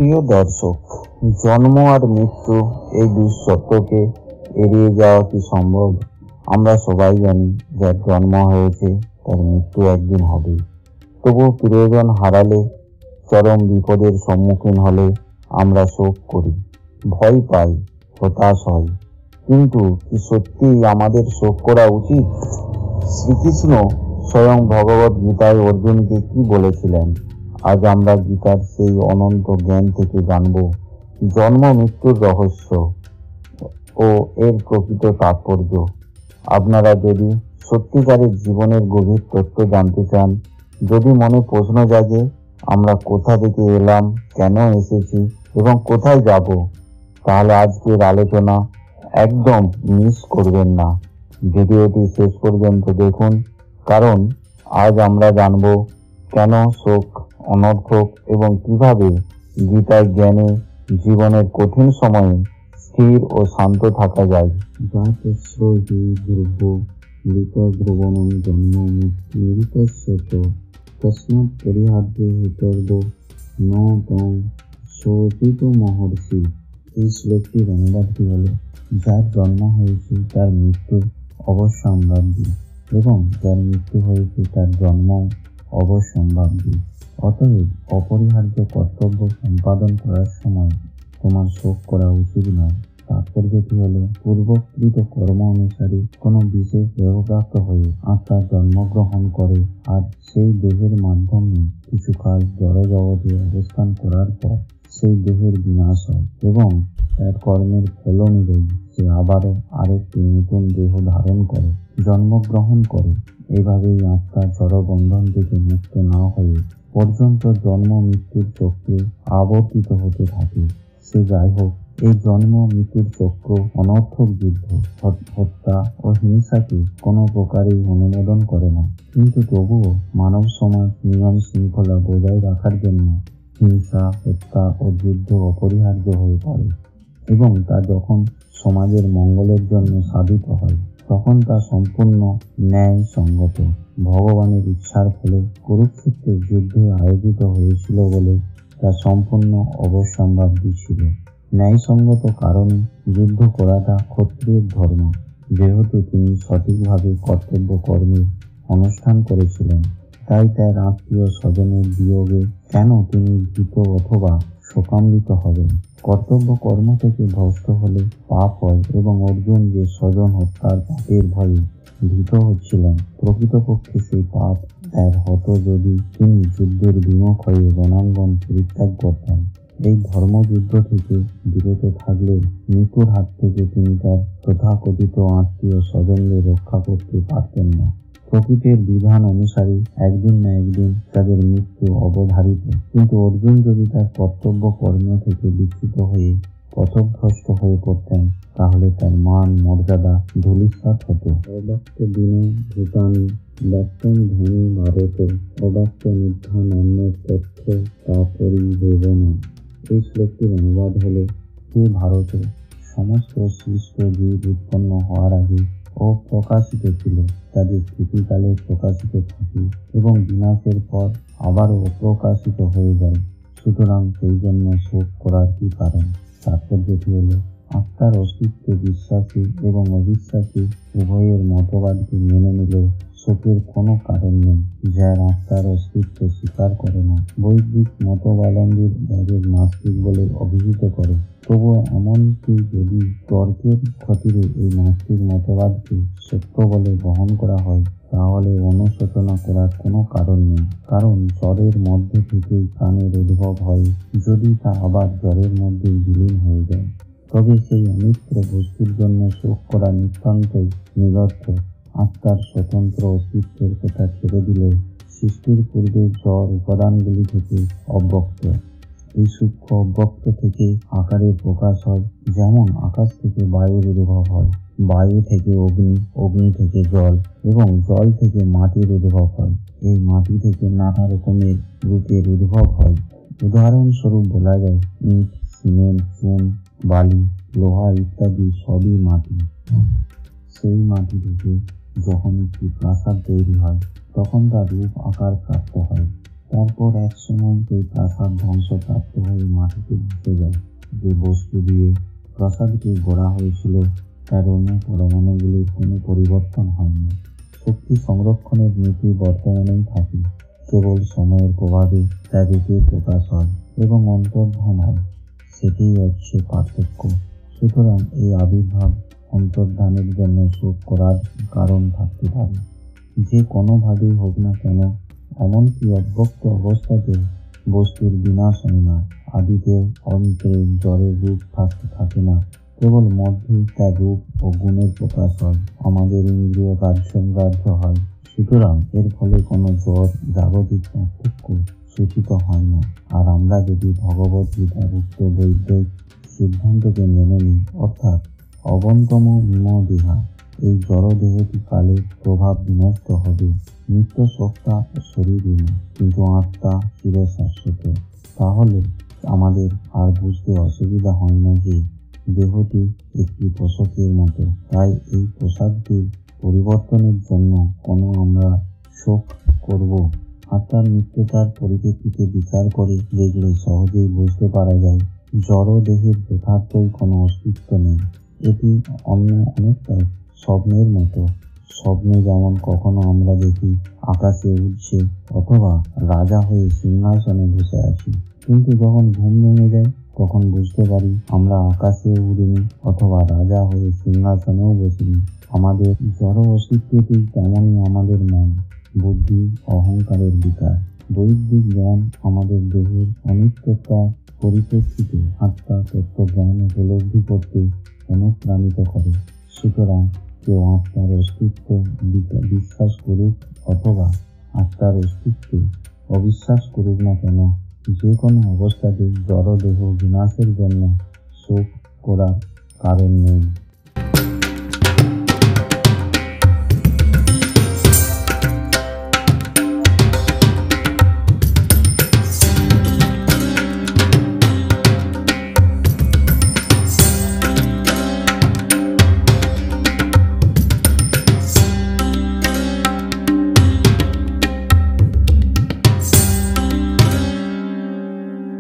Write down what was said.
প্রিয় দর্শক, জন্ম আর মৃত্যু এই দুই সত্যকে এড়িয়ে যাওয়া কি সম্ভব? আমরা সবাই জানি, যার জন্ম হয়েছে তার মৃত্যু একদিন হবে। তবুও প্রিয়জন হারালে, চরম বিপদের সম্মুখীন হলে আমরা শোক করি, ভয় পাই, হতাশ হই। কিন্তু কি সত্যিই আমাদের শোক করা উচিত? শ্রীকৃষ্ণ স্বয়ং ভগবত গীতায় অর্জুনকে কি বলেছিলেন? আজ আমরা গীতার সেই অনন্ত জ্ঞান থেকে জানব জন্ম মৃত্যুর রহস্য ও এর প্রকৃত তাৎপর্য। আপনারা যদি সত্যিকারের জীবনের গভীর তত্ত্ব জানতে চান, যদি মনে প্রশ্ন জাগে আমরা কোথা থেকে এলাম, কেন এসেছি এবং কোথায় যাব, তাহলে আজকের আলোচনা একদম মিস করবেন না। ভিডিওটি শেষ পর্যন্ত দেখুন, কারণ আজ আমরা জানব কেন শোক অনর্থক এবং কিভাবে গীতার জ্ঞানে জীবনের কঠিন সময়ে স্থির ও শান্ত থাকা যায়। ধ্রুবনম জন্ম মৃত্যুত তস্মাৎ পরিহার্য হেতর্ব ন তং শোচিত মহর্ষি। এই শ্লোকটির অনুবাদটি হল, যার জন্ম হয়েছে তার মৃত্যু অবশ্যম্ভাবী এবং যার মৃত্যু হয়েছে তার জন্ম অবশ্যম্ভাবী। অতএব অপরিহার্য কর্তব্য সম্পাদন করার সময় তোমার শোক করা উচিত নয়। তাৎপর্যটি হল, পূর্বকৃত কর্ম অনুসারে কোনো বিশেষ দেহপ্রাপ্ত হয়ে আত্মা জন্মগ্রহণ করে, আর সেই দেহের মাধ্যমে কিছুকাল জড়জগতে অবস্থান করার পর সেই দেহের বিনাশ হয় এবং তার কর্মের ফল অনুযায়ী সে আবারও আরেকটি নতুন দেহ ধারণ করে জন্মগ্রহণ করে। এভাবেই আত্মা জড়বন্ধন থেকে মুক্ত না হয়ে পর্যন্ত জন্ম মৃত্যুর চক্রে আবর্তিত হতে থাকে। সে যাই হোক, এই জন্ম মৃত্যুর চক্র অনর্থক যুদ্ধ, হত্যা ও হিংসাকে কোনো প্রকারেই অনুমোদন করে না। কিন্তু তবুও মানব সমাজ নিয়ম শৃঙ্খলা বজায় রাখার জন্য হিংসা, হত্যা ও যুদ্ধ অপরিহার্য হয়ে পড়ে এবং তা যখন সমাজের মঙ্গলের জন্য সাধিত হয় তখন তা সম্পূর্ণ ন্যায়সঙ্গত। ভগবানের ইচ্ছার ফলে কুরুক্ষেত্রের যুদ্ধ আয়োজিত হয়েছিল বলে তা সম্পূর্ণ অবশ্যম্ভাবী ছিল। ন্যায়সঙ্গত কারণে যুদ্ধ করাটা ক্ষত্রিয়ের ধর্ম, যেহেতু তিনি সঠিকভাবে কর্তব্য কর্মের অনুষ্ঠান করেছিলেন। তাই তার আত্মীয় স্বজনের বিয়োগে কেন তিনি ভীত অথবা শোকান্বিত হবেন? কর্তব্য কর্ম থেকে ভ্রষ্ট হলে পাপ হয় এবং অর্জুন যে স্বজন হত্যার পাপের ভয়ে ভীত হচ্ছিলেন, প্রকৃতপক্ষে সেই পাপ তার হতো যদি তিনি যুদ্ধের বিমুখ হয়ে রণাঙ্গন পরিত্যাগ করতেন। এই ধর্মযুদ্ধ থেকে বিরত থাকলে মৃত্যুর হাত থেকে তিনি তার তথাকথিত আত্মীয় স্বজনদের রক্ষা করতে পারতেন না। প্রকৃতির বিধান অনুসারে একদিন না একদিন তাদের মৃত্যু অবধারিত, কিন্তু অর্জুন যদি তার কর্তব্য কর্ম থেকে বিচ্যুত হয়ে পথভ্রষ্ট হয়ে পড়তেন, তাহলে তার মান মর্যাদা ধূলিসাৎ হতো। অবাক্য দিনে ভূতানি ব্যক্তম ধনী ভারত অবাক্য নিধান অন্য তথ্য তাপরিবেবন। এই শ্লোকটির অনুবাদ হল, হে ভারত, সমস্ত সৃষ্ট জীব উৎপন্ন হওয়ার আগে অপ্রকাশিত ছিল, তাদের স্থিতিকালে প্রকাশিত থাকে এবং বিনাশের পর আবারও অপ্রকাশিত হয়ে যায়। সুতরাং সেই জন্য শোক করার কি কারণ? তাৎপর্যটি হল, আত্মার অস্তিত্বে বিশ্বাসী এবং অবিশ্বাসী উভয়ের মতবাদকে মেনে নিলে শোকের কোনো কারণ নেই। যার আত্মার অস্তিত্ব স্বীকার করে না, বৈদিক মতবালম্বীর যাদের নাস্তিক বলে অভিহিত করে, তবুও এমনকি যদি তর্কের খাতিরে এই নাস্তিক মতবাদকে সত্য বলে গ্রহণ করা হয়, তাহলে অনুশোচনা করার কোনো কারণ নেই। কারণ জ্বরের মধ্যে থেকেই প্রাণের উদ্ভব হয়, যদি তা আবার জ্বরের মধ্যেই বিলীন হয়ে যায়, তবে সেই অনিত্য বস্তুর জন্য শোক করা নিতান্তই নিরর্থক। আত্মার স্বতন্ত্র অস্তিত্বের কথা ছেড়ে দিলে সৃষ্টির পূর্বে জড় উপাদানগুলি থেকে অব্যক্ত, এই সূক্ষ্ম অব্যক্ত থেকে আকারের প্রকাশ হয়। যেমন আকাশ থেকে বায়ুর উদ্ভব হয়, বায়ু থেকে অগ্নি, অগ্নি থেকে জল এবং জল থেকে মাটির উদ্ভব হয়। এই মাটি থেকে নানা রকমের রূপের উদ্ভব হয়। উদাহরণস্বরূপ বলা যায়, ইট, সিমেন্ট, চুন, বালি, লোহা ইত্যাদি সবই মাটি। সেই মাটি থেকে যখন একটি প্রাসাদ তৈরি হয়, তখন তার রূপ আকার প্রাপ্ত হয়। তারপর এক সময় সেই প্রাসাদ ধ্বংসপ্রাপ্ত হয়ে মাটিতে ধসে যায়। যে বস্তু দিয়ে প্রাসাদটি গড়া হয়েছিল তার অণু পরমাণুগুলির কোনো পরিবর্তন হয়নি। শক্তি সংরক্ষণের নীতি বর্তমানেই থাকে, কেবল সময়ের প্রভাবে তা রূপে প্রকাশ হয় এবং অন্তর্ধান হয়। সেটিই হচ্ছে পার্থক্য। সুতরাং এই আবির্ভাব অন্তর্ধানের জন্য শোক করার কারণ থাকতে পারে, যে কোনোভাবেই হোক না কেন। এমনকি অব্যক্ত অবস্থাতে বস্তুর বিনাশ হয় না, আদিতে অন্তে জড়ের রূপ থাকতে থাকে না, কেবল মধ্যেই তার রূপ ও গুণের প্রকাশ হয়, আমাদের ইন্দ্রিয় কার্যগ্রাহ্য হয়। সুতরাং এর ফলে কোনো জড় জাগতিক পার্থক্য সূচিত হয় না। আর আমরা যদি ভগবত গীতার উক্ত বৈদিক সিদ্ধান্তকে মেনে নিই, অর্থাৎ অবন্তম দেহা, এই জড় দেহটি কালে প্রভাব বিনষ্ট হবে, নিত্য সত্তা শরীরহীন, কিন্তু আত্মা চিরশাশ্বত, তাহলে আমাদের আর বুঝতে অসুবিধা হয় না যে দেহটি একটি পোশাকের মতো। তাই এই পোশাকটির পরিবর্তনের জন্য কোনো আমরা শোক করব। আত্মার নিত্যতার পরিপ্রেক্ষিতে বিচার করে দেখলে সহজেই বুঝতে পারা যায় জড় দেহের যথার্থই কোনো অস্তিত্ব নেই। এটি অনেকটা স্বপ্নের মতো। স্বপ্নে যেমন কখনো আমরা দেখি আকাশে উড়ছে অথবা রাজা হয়ে সিংহাসনে বসে আছি, কিন্তু যখন ঘুম ভেঙে যায় তখন বুঝতে পারি আমরা আকাশে উড়িনি অথবা রাজা হয়ে সিংহাসনেও বসিনি। আমাদের জড় অস্তিত্বটি তেমনই আমাদের মন, বুদ্ধি, অহংকারের বিকাশ। বৈদিক জ্ঞান আমাদের দেহের অনিত্যতার পরিপ্রেক্ষিতে আত্মা তত্ত্বজ্ঞান উপলব্ধি করতে অনুপ্রাণিত করে। সুতরাং কেউ আত্মার অস্তিত্ব বিশ্বাস করুক অথবা আত্মার অস্তিত্বে অবিশ্বাস করুক না কেন, যে কোনো অবস্থাতে জড় দেহ বিনাশের জন্য শোক করার কারণ নেই।